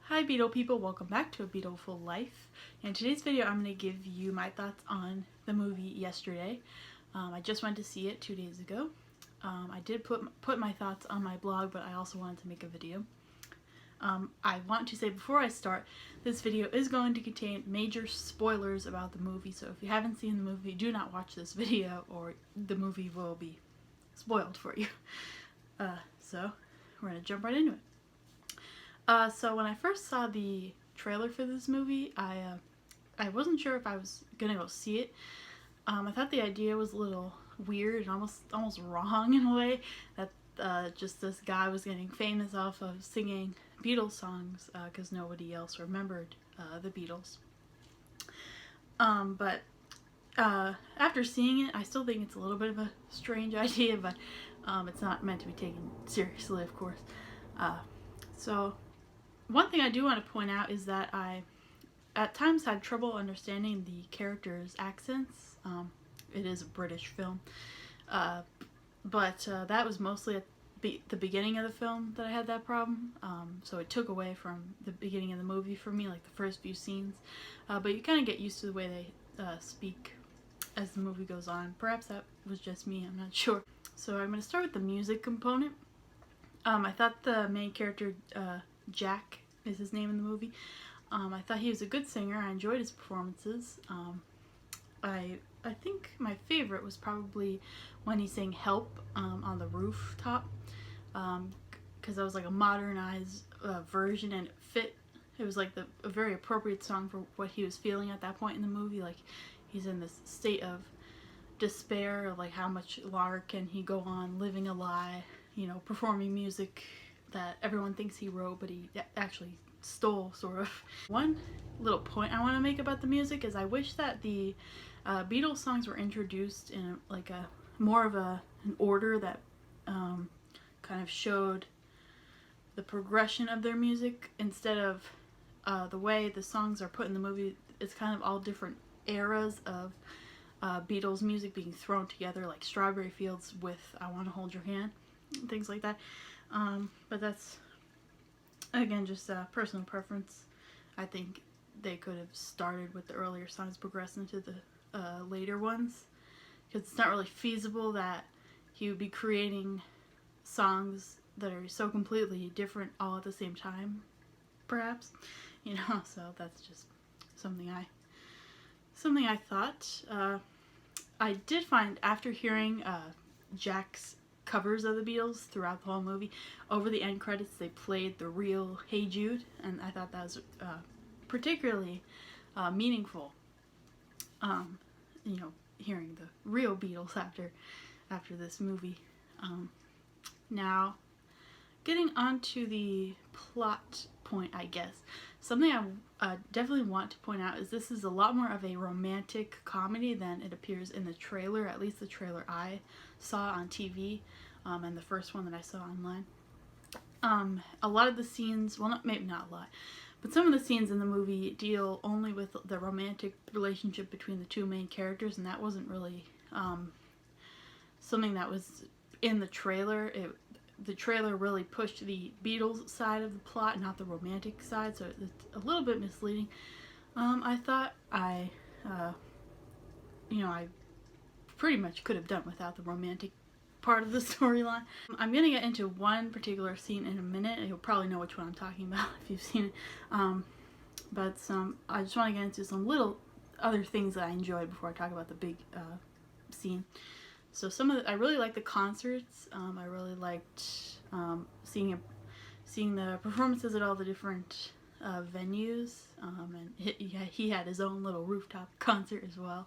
Hi Beatle people, welcome back to A Beatleful Life. In today's video I'm going to give you my thoughts on the movie Yesterday. I just went to see it 2 days ago. I did put my thoughts on my blog, but I also wanted to make a video. I want to say before I start, this video is going to contain major spoilers about the movie, so if you haven't seen the movie, do not watch this video or the movie will be spoiled for you. So we're going to jump right into it. So when I first saw the trailer for this movie, I wasn't sure if I was gonna go see it. I thought the idea was a little weird and almost wrong in a way, that just this guy was getting famous off of singing Beatles songs because nobody else remembered the Beatles. But after seeing it, I still think it's a little bit of a strange idea, but it's not meant to be taken seriously, of course. So one thing I do want to point out is that I at times had trouble understanding the characters' accents. It is a British film, but that was mostly at the beginning of the film that I had that problem, so it took away from the beginning of the movie for me, like the first few scenes, but you kind of get used to the way they speak as the movie goes on. Perhaps that was just me, I'm not sure. So I'm going to start with the music component. I thought the main character, Jack is his name in the movie, I thought he was a good singer. I enjoyed his performances. I think my favorite was probably when he sang Help on the rooftop, because that was like a modernized version, and it fit. It was like a very appropriate song for what he was feeling at that point in the movie. Like, he's in this state of despair, like how much longer can he go on living a lie, you know, performing music that everyone thinks he wrote but he actually stole, sort of. One little point I want to make about the music is I wish that the Beatles songs were introduced in like a more of an order that kind of showed the progression of their music, instead of the way the songs are put in the movie. It's kind of all different eras of Beatles music being thrown together, like Strawberry Fields with I Want to Hold Your Hand, things like that. But that's, again, just personal preference. I think they could have started with the earlier songs, progressed into the later ones, because it's not really feasible that he would be creating songs that are so completely different all at the same time, perhaps, you know. So that's just something I thought. I did find, after hearing Jack's covers of the Beatles throughout the whole movie, over the end credits they played the real Hey Jude, and I thought that was particularly meaningful. You know, hearing the real Beatles after this movie. Now, getting onto the plot point, I guess. Something I definitely want to point out is this is a lot more of a romantic comedy than it appears in the trailer, at least the trailer I saw on TV, and the first one that I saw online. A lot of the scenes, well, maybe not a lot, but some of the scenes in the movie deal only with the romantic relationship between the two main characters, and that wasn't really something that was in the trailer. The trailer really pushed the Beatles side of the plot, not the romantic side, so it's a little bit misleading. I thought you know, I pretty much could have done without the romantic part of the storyline. I'm gonna get into one particular scene in a minute, and you'll probably know which one I'm talking about if you've seen it. But I just want to get into some little other things that I enjoyed before I talk about the big scene. So I really liked the concerts. I really liked seeing the performances at all the different venues, and he had his own little rooftop concert as well.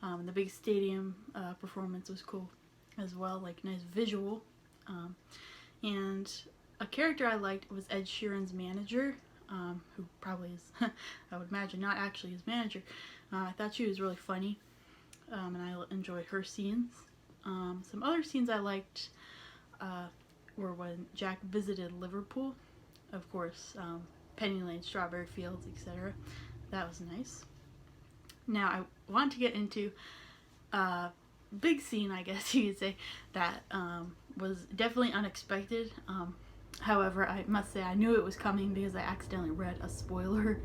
And the big stadium performance was cool as well, like nice visual. And a character I liked was Ed Sheeran's manager, who probably is, I would imagine, not actually his manager. I thought she was really funny, and I enjoyed her scenes. Some other scenes I liked were when Jack visited Liverpool, of course, Penny Lane, Strawberry Fields, etc. That was nice. Now I want to get into a big scene, I guess you could say, that was definitely unexpected. However, I must say I knew it was coming because I accidentally read a spoiler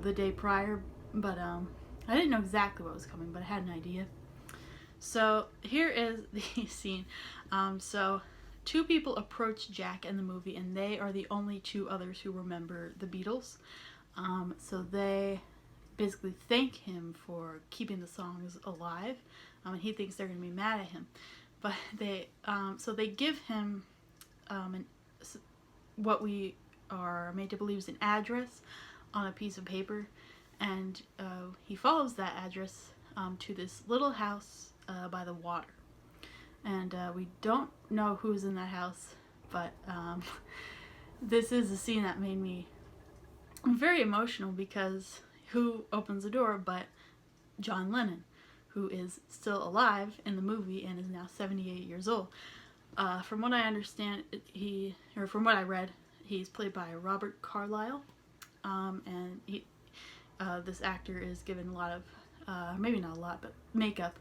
the day prior, but I didn't know exactly what was coming, but I had an idea. So here is the scene. So two people approach Jack in the movie, and they are the only two others who remember the Beatles. So they basically thank him for keeping the songs alive, and he thinks they're going to be mad at him. But they give him what we are made to believe is an address on a piece of paper, and he follows that address to this little house by the water. And we don't know who's in that house, but this is a scene that made me very emotional because who opens the door but John Lennon, who is still alive in the movie and is now 78 years old. From what I understand, from what I read, he's played by Robert Carlyle, and this actor is given a lot of, maybe not a lot, but makeup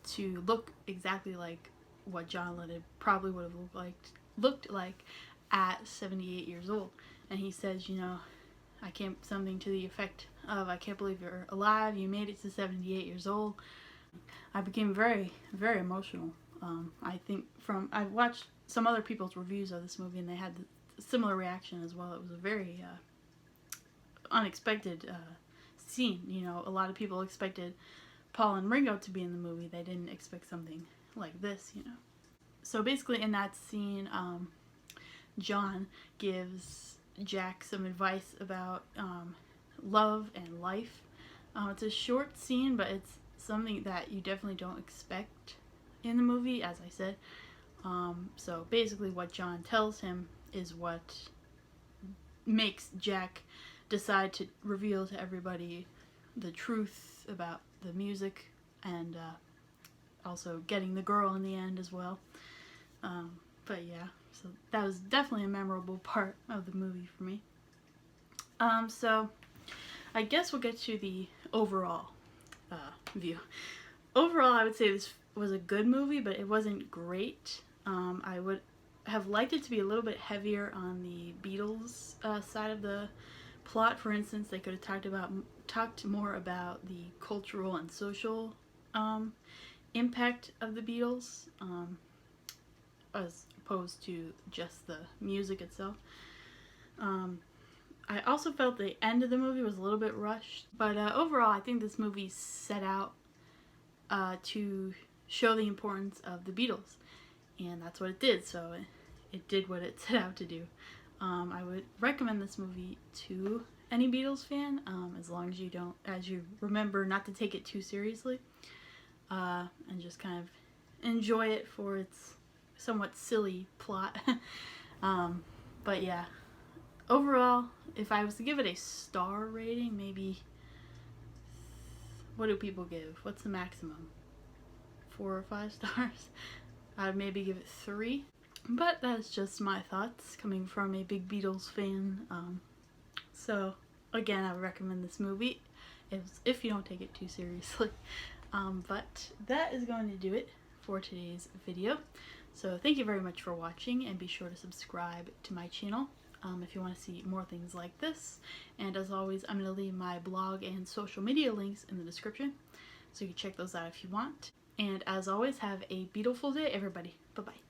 to look exactly like what John Lennon probably would have looked like at 78 years old. And he says, something to the effect of, "I can't believe you're alive. You made it to 78 years old." I became very, very emotional. I think I've watched some other people's reviews of this movie, and they had a similar reaction as well. It was a very unexpected scene. A lot of people expected Paul and Ringo to be in the movie. They didn't expect something like this. So basically, in that scene, John gives Jack some advice about love and life. It's a short scene, but it's something that you definitely don't expect in the movie, as I said. So basically what John tells him is what makes Jack decide to reveal to everybody the truth about the music, and also getting the girl in the end as well. But yeah, so that was definitely a memorable part of the movie for me. So I guess we'll get to the overall view. Overall, I would say this was a good movie, but it wasn't great. I would have liked it to be a little bit heavier on the Beatles side of the plot. For instance, they could have talked more about the cultural and social impact of the Beatles, as opposed to just the music itself. I also felt the end of the movie was a little bit rushed, but overall I think this movie set out to show the importance of the Beatles, and that's what it did. So it did what it set out to do. I would recommend this movie to any Beatles fan, as long as you remember not to take it too seriously, and just kind of enjoy it for its somewhat silly plot. But yeah, overall, if I was to give it a star rating, maybe, what do people give? What's the maximum? 4 or 5 stars? I'd maybe give it 3. But that's just my thoughts coming from a big Beatles fan. So again, I would recommend this movie if you don't take it too seriously. But that is going to do it for today's video. So thank you very much for watching, and be sure to subscribe to my channel if you want to see more things like this. And as always, I'm going to leave my blog and social media links in the description, so you can check those out if you want. And as always, have a Beatleful day, everybody. Bye-bye.